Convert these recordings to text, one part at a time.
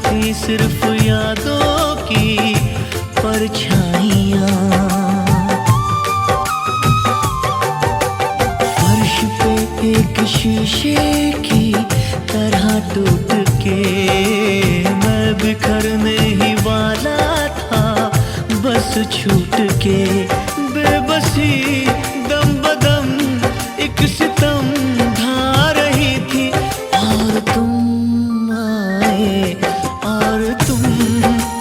थी सिर्फ यादों की परछाइयाँ। फर्श पे एक शीशे की तरह टूट के मैं बिखरने ही वाला था, बस छूट के। बेबसी दम बदम एक सितम ढा रही थी, और तुम आए, और तुम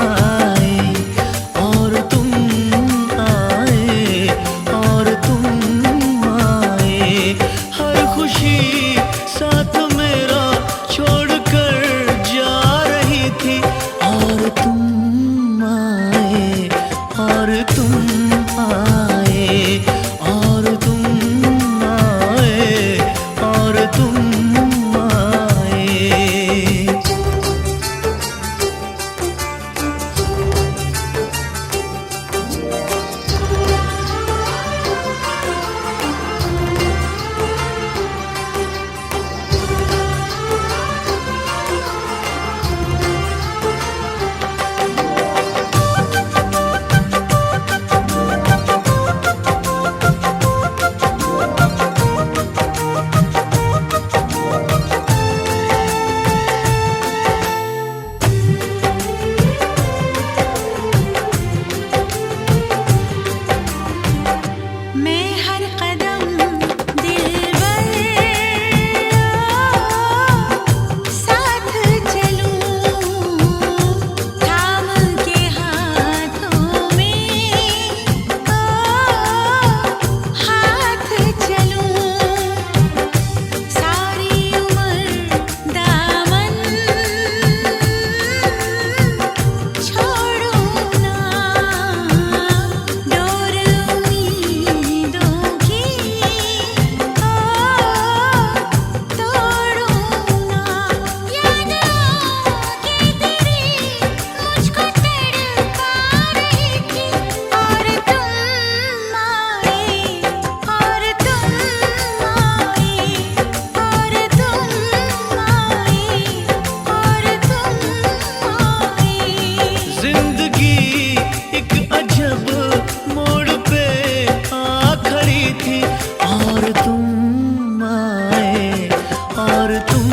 आए, और तुम आए, और तुम आए। हर खुशी साथ मेरा छोड़कर जा रही थी, और तुम आए, और तुम आए, और तुम आए, और तुम आए। मैं हर कदम दिलबर साथ चलूं, थाम के हाथों में हाथ चलूं। सारी उम्र दामन छोड़ूं ना, डोर उम्मीदों की तोड़ूं ना। याद आके तेरी मुझको तड़पा रही थी, और तुम आए, और तुम आए, और तुम आए, और तुम आए। जिंदगी एक अजब मोड़ पे आ खड़ी थी, और तुम आए, और तुम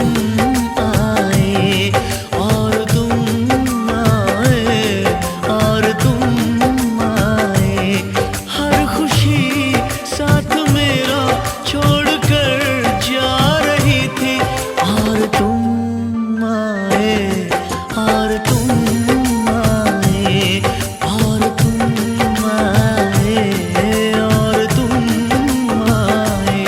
आए, और तुम आए, और तुम आए। हर खुशी साथ मेरा छोड़कर जा रही थी, और तुम आए, और तुम आए, और तुम आए, और तुम आए।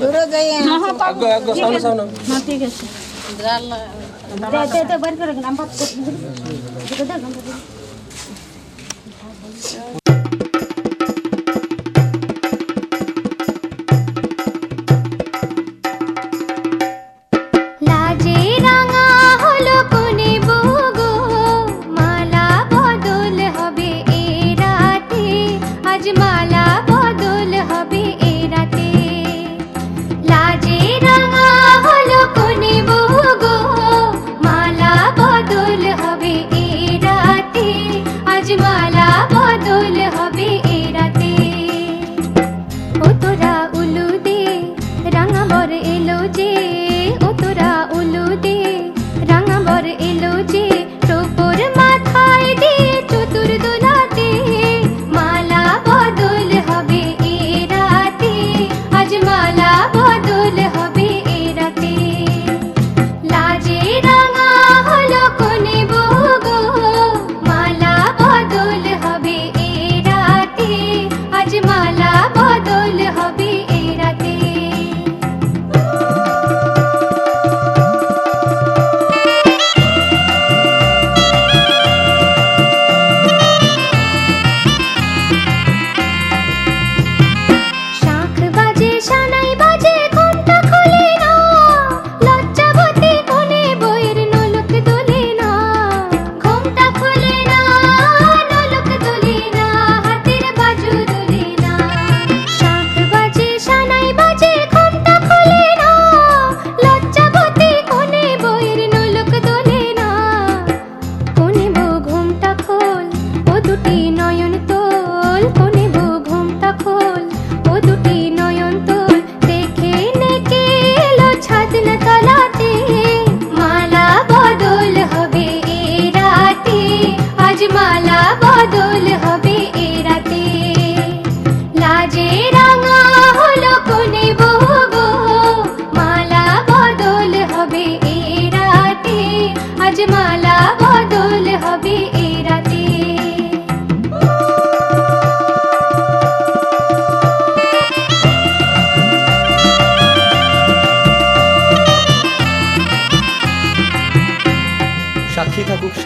দূরে যাই হ্যাঁ ঠিক আছে বাড়ি করে নাম্বার লাজে রাঙা হলো কোনে বগো, মালা বদল হবে এ রাতে, আজ মালা বদল হবে এ রাতে। লাজে রাঙা হলো কোনে বগো, মালা বদল হবে এ রাতে,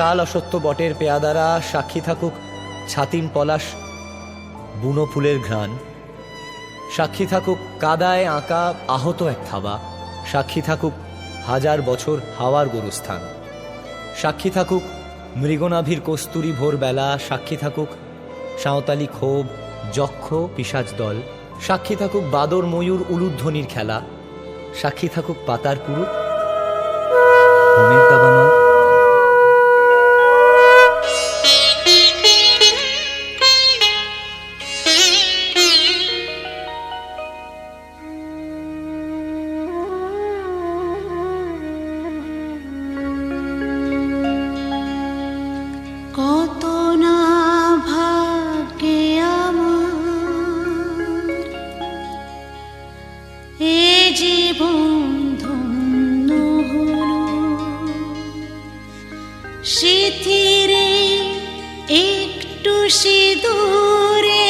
শাল অসত্য বটের পেয়াদারা, সাক্ষী থাকুক ছাতিম পলাশ বুনো ফুলের ঘ্রাণ, সাক্ষী থাকুক কাদায় আঁকা আহত এক থাবা, সাক্ষী থাকুক হাজার বছর হাওয়ার গরুস্থান, সাক্ষী থাকুক মৃগনাভির কস্তুরী ভোরবেলা, সাক্ষী থাকুক সাঁওতালি ক্ষোভ যক্ষ পিশাচ দল, সাক্ষী থাকুক বাদর ময়ূর উলুধ্বনির খেলা, সাক্ষী থাকুক পাতার পুরুত হোমের দাবানল। কত না ভাগ্যে আমার এ জীবন ধন্য হলো, স্মৃতিরে একটু সিঁদুরে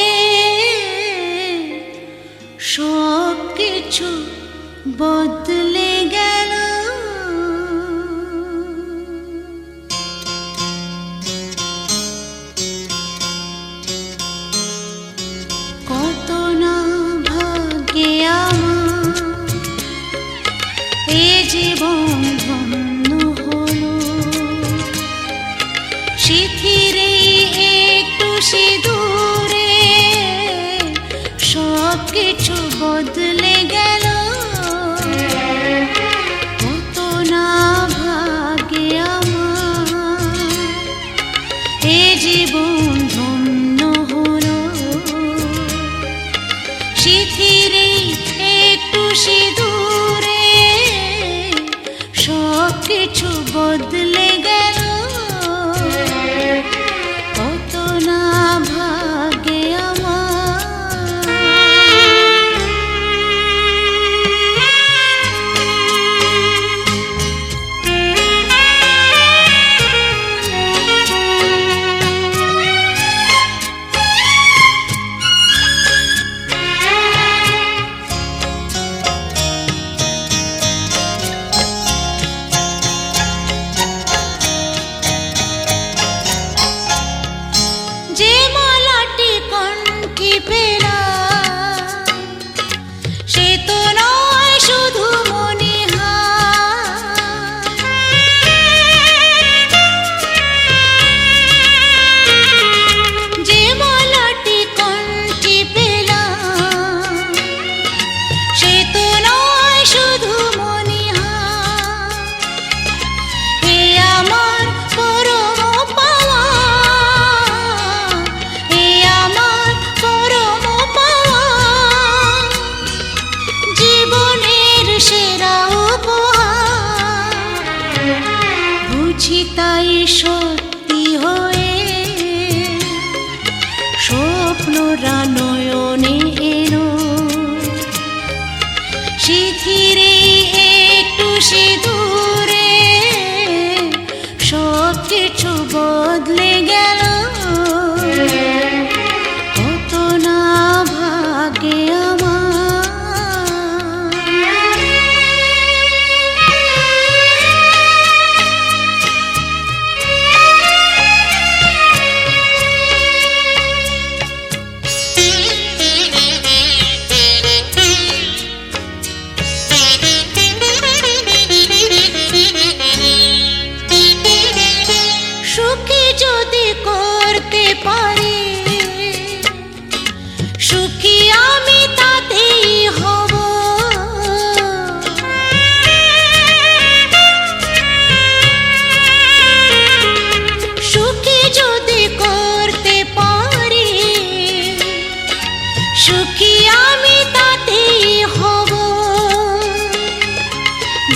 সব কিছু বদলে গেল। কত না ভাগ্যে আমার এ জীবন ধন্য হলো, স্মৃতিরে একটু সিঁদুরে সব কিছু বদলে গেল। কত না ভাগ্যে আমার এ জীবন ধন্য হলো, স্মৃতিরে একটু সিঁদুরে সব কিছু বদলে গেল। কত না ভাগ্যে যে মালাটি কণ্ঠে পেলাম সে তো নয় শুধু মনিহার, যে মালাটি কণ্ঠে পেলাম সে তো নয় শুধু মনিহার। হে আমার পরম পাওয়া, হে আমার পরম পাওয়া, জীবনের সেরা উপহার। বুঝি তাই সত্যি হয়ে স্বপ্নরা নয়নে এলো, স্মৃতিরে একটু সিঁদুরে সব কিছু বদলে গেল। কত না ভাগ্যে সুখী যদি করতে পারি, সুখী আমি তাতেই হব। সুখী যদি করতে পারি, সুখী আমি তাতেই হব।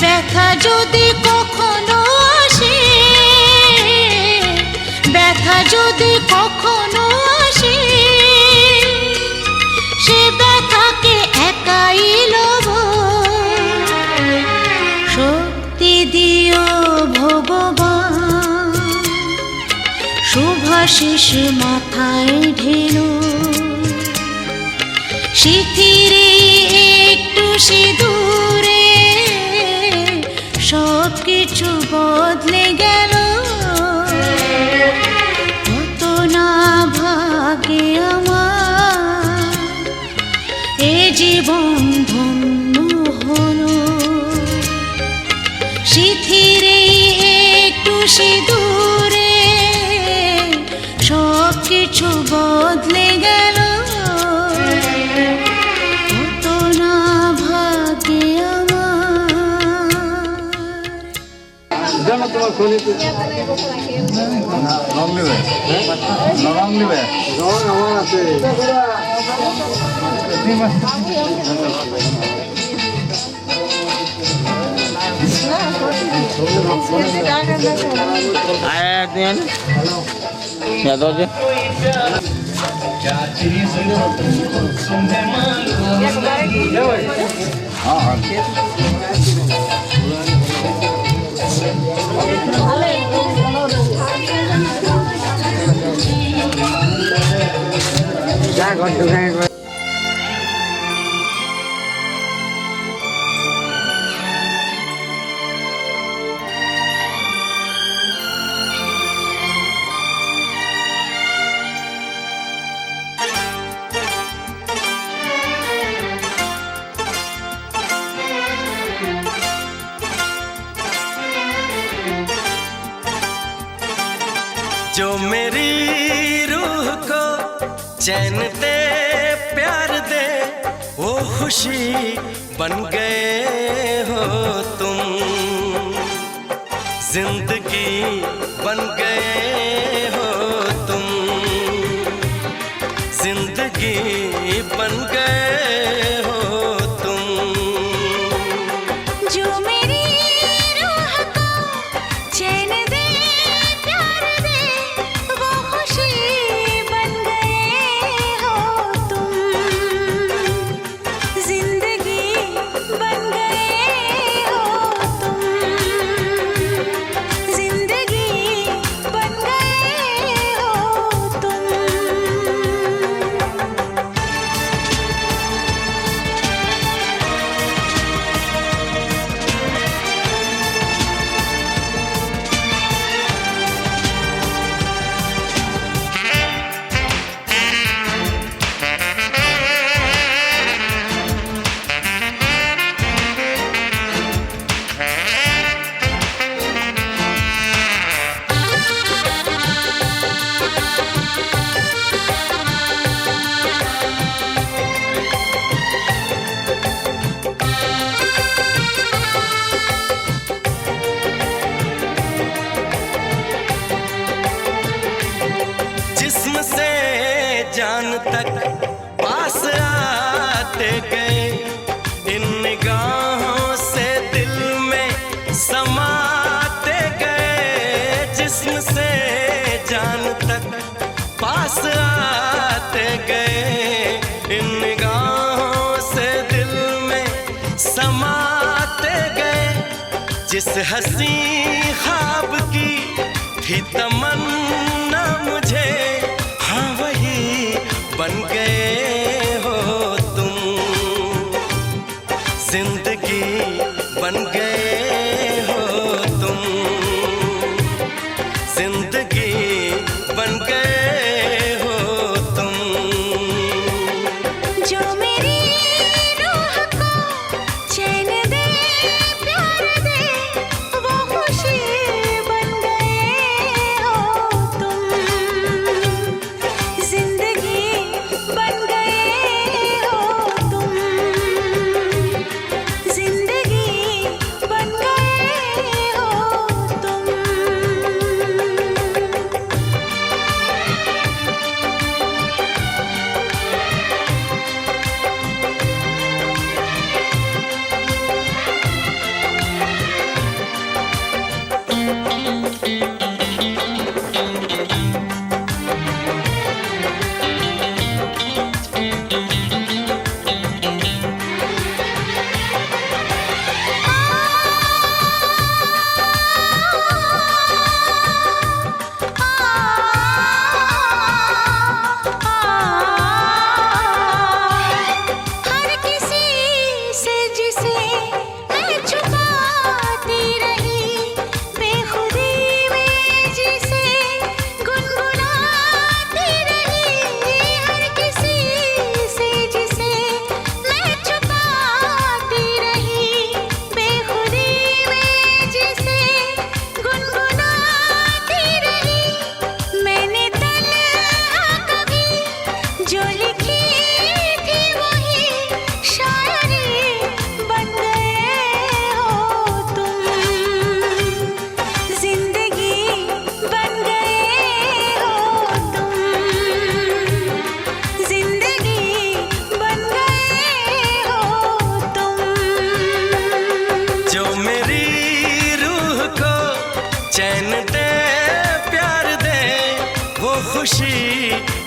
ব্যথা যদি কখনো আসে, ব্যথা যদি কখনো আসে, সে ব্যথাকে একাই লব। শক্তি দিও ভগবান, শুভাশিস মাথায় ঢেলো, স্মৃতিরে একটু সিঁদুরে সব কিছু বদলে গেল। কিছু বদলে গেল, কত না ভাগ্যে আমার। রং নেবে রং নেবে রং আমার আছে। जो मेरी रूह को चैन दे प्यार दे वो खुशी बन गए हो तुम, जिंदगी बन गए हो तुम, जिंदगी बन गए हो तुम। जो मेरी रूह को चैन दे प्यार दे वो खुशी बन गए हो तुम, जिंदगी बन गए हो तुम, जिंदगी बन गए हो तुम। जिस्म से जान तक पास आते गए, इन निगाहों से दिल में समाते गए। जिस्म से जान तक पास आते गए, इन निगाहों से दिल में समाते गए। जिस हंसी ख्वाब की थी तमन्ना मुझे, हाँ वही बन गए हो तुम, जिंदगी बन गए हो तुम, जिंदगी बन गए हो तुम। जो मेरी रूह को चैन दे प्यार दे वो खुशी बन गए हो तुम, जिंदगी बन गए हो तुम, जिंदगी बन गए हो तुम। हर किसी से जिसे मैं छुपाती रही, बेखुदी में जिसे गुनगुनाती खुशी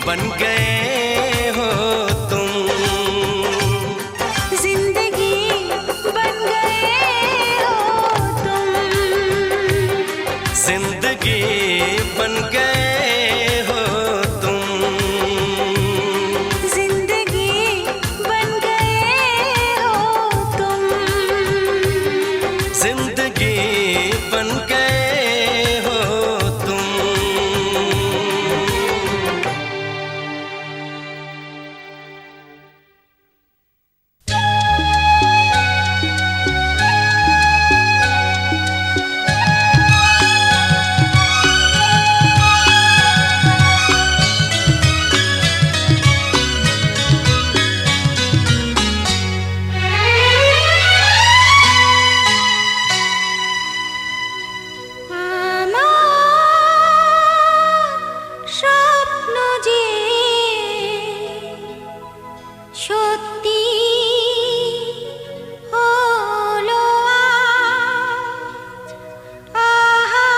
बन गए हो तुम, जिंदगी बन गए हो तुम, जिंदगी बन गए हो तुम, जिंदगी बन गए हो तुम, जिंदगी बन गए हो तुम। আমার স্বপ্ন যে সত্যি হলো আজ। আহা,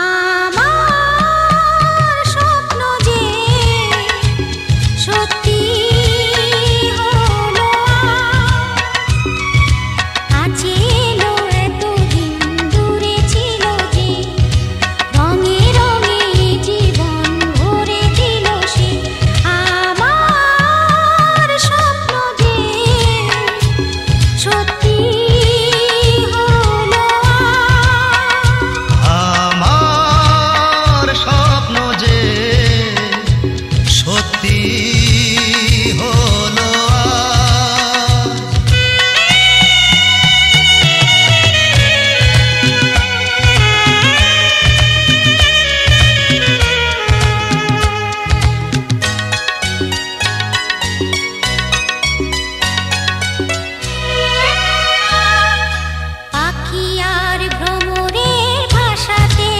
আমার স্বপ্ন যে সত্যি হলো আজ। ছিল এতদিন দূরে ছিল যে, রঙে রঙে জীবন ভরে দিল সে। আমার স্বপ্ন যে সত্যি হলো আমার স্বপ্ন যে সত্যি হলো পাখি আর ভ্রমরের ভাষাতে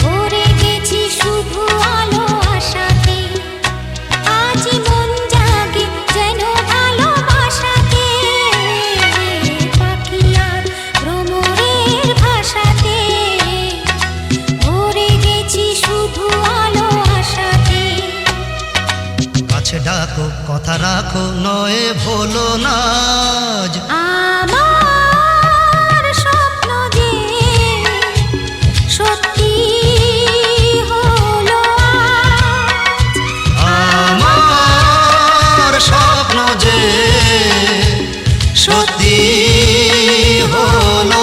ভরে গেছি শুধু আলো আশাতে। আজ মন জাগে যেন ভালোবাসাতে। পাখি আর ভ্রমরের ভাষাতে ভরে গেছি শুধু আলো আশাতে। কাছে ডাকো কথা রাখো নয় ভোলো না আজ। আমার স্বপ্ন যে সত্যি হলো আজ। আমার স্বপ্ন যে সত্যি হলো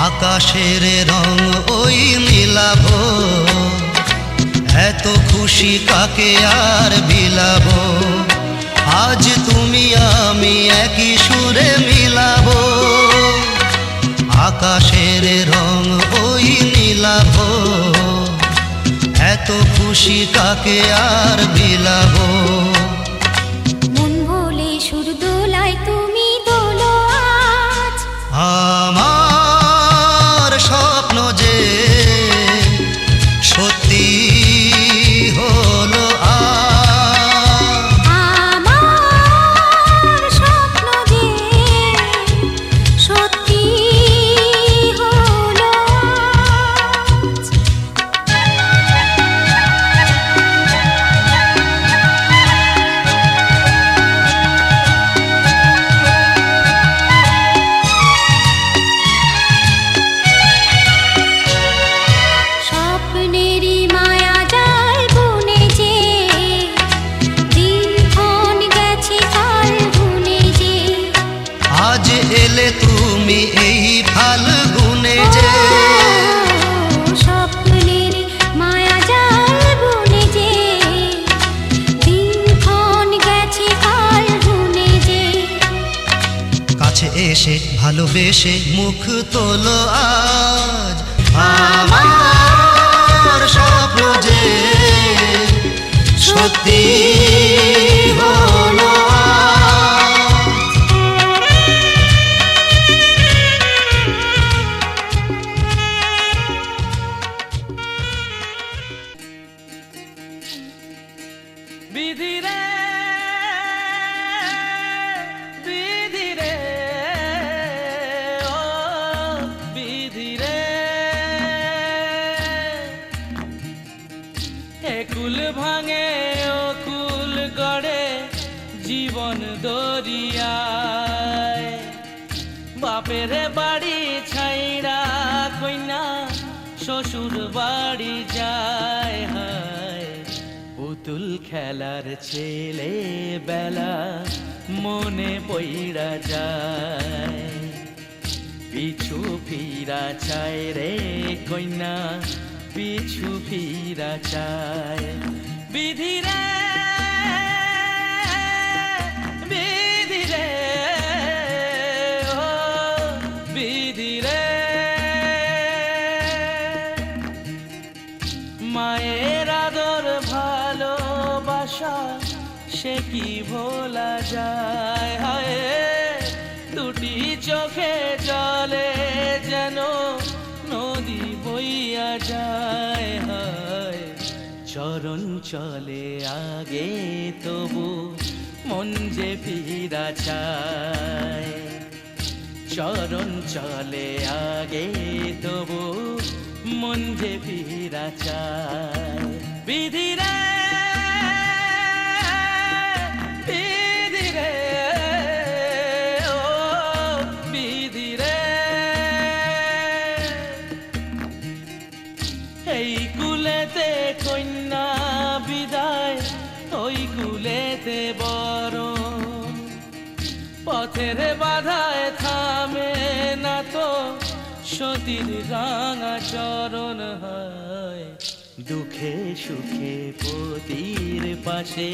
আকাশের রং ওই মিলাবো, এত খুশি কাকে আর বিলাবো। আজ তুমি আমি একই সুরে মিলাবো। আকাশের রং ওই মিলাবো, এত খুশি কাকে আর বিলাবো। মন ভোলে সুর দোলায় তুমি দোলো আজ। আমার স্বপ্ন যে সত্যি হলো আমার স্বপ্ন যে সত্যি হলো আজ। স্বপ্নেরই মায়া জাল বুনে যে, দিনক্ষণ গেছে কাল বুনে যে। আজ এলে তুমি এই ফাল্গুনে যে। স্বপ্নেরই মায়া জাল বুনে যে, দিনক্ষণ গেছে কাল বুনে যে। কাছে এসে ভালোবেসে মুখ তোলো আজ। আমার স্বপ্ন যে রাতি হলো বিধি রে বিধি রে ও বিধি রে একুল ভাঙে ও কুল গড়ে জীবন দরিয়ায় বাপের বাড়ি ছাইড়া কইনা শ্বশুর বাড়ি যায় হায় পুতুল খেলার ছেলে বেলা মনে পইড়া যায় পিছু ফিরা চায় রে কইনা পিছু ফিরা চায় বিধি রে বিধি রে ও বিধি রে মায়ের আদর ভালোবাসা সে কি ভোলা যায় হায় দুটি চোখে জলে যেন নদী বইয়া যায় হায় চরণ চলে আগে তবু মন যে ফিরা চায় চরণ চলে আগে তবু মন যে ফিরা চায় বিধি রে বিধি রে ও বিধি রে এই কুলেতে কন্যা বিদায় ওই কুলেতে বরণ পথের বাধায় থামে না তো সতীর রাঙা চরণ হয় দুঃখে সুখে পতির পাশে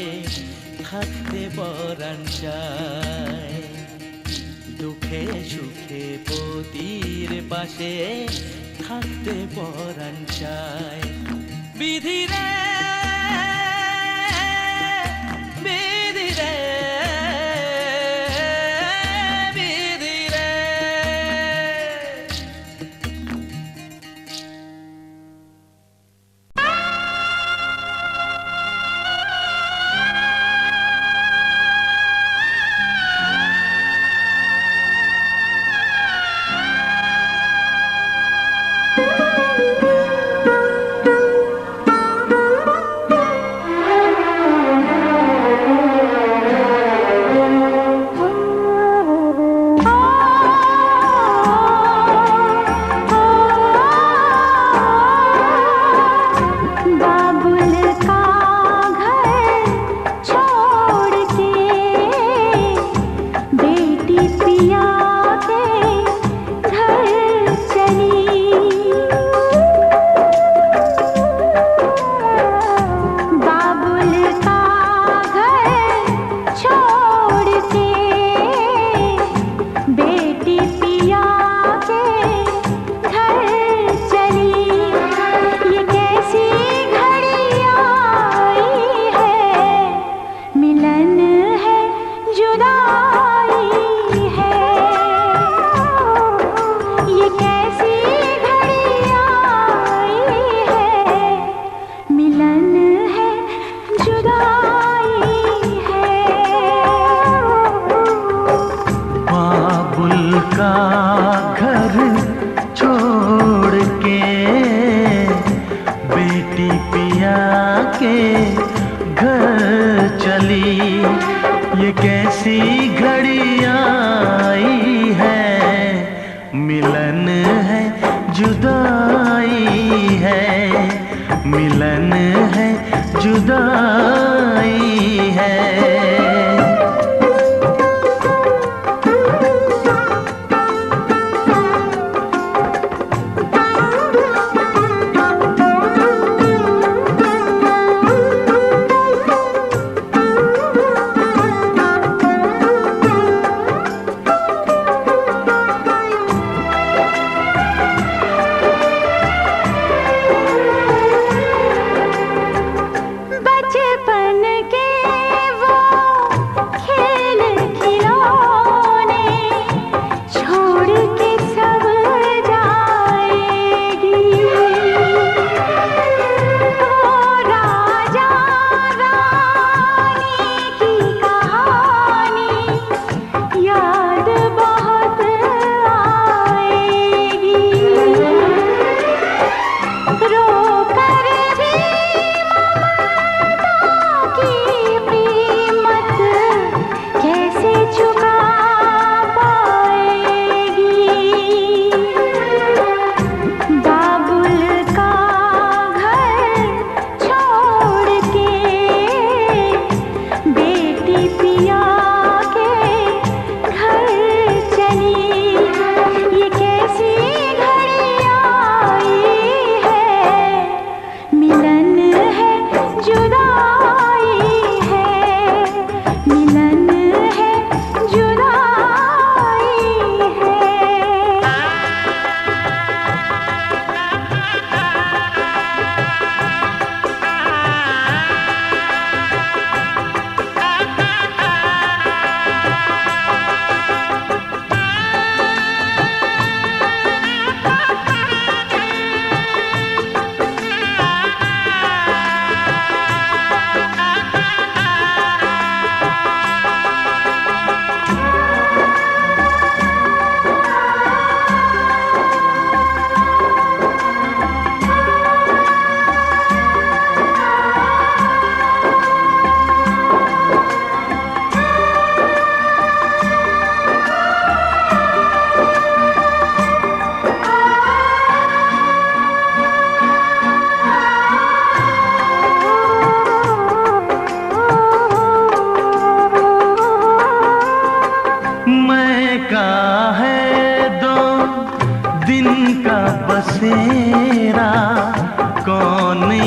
থাকতে পরাণ চায় দুঃখে সুখে পতির পাশে থাকতে পরাণ চায় বিধি রে বিধি রে বিধি রে बचपन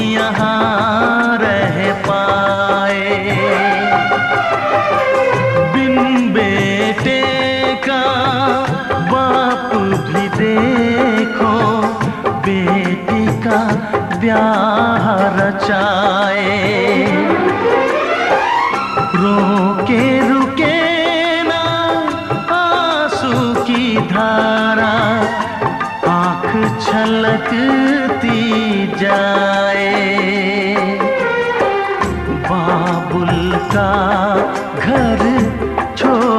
यहाँ रह पाए। बिन बेटे का बाप भी देखो बेटी का ब्याह रचाए। रोके रुके ना आंसू की धारा, आँख छलकती जाए। बाबुल का घर छोड़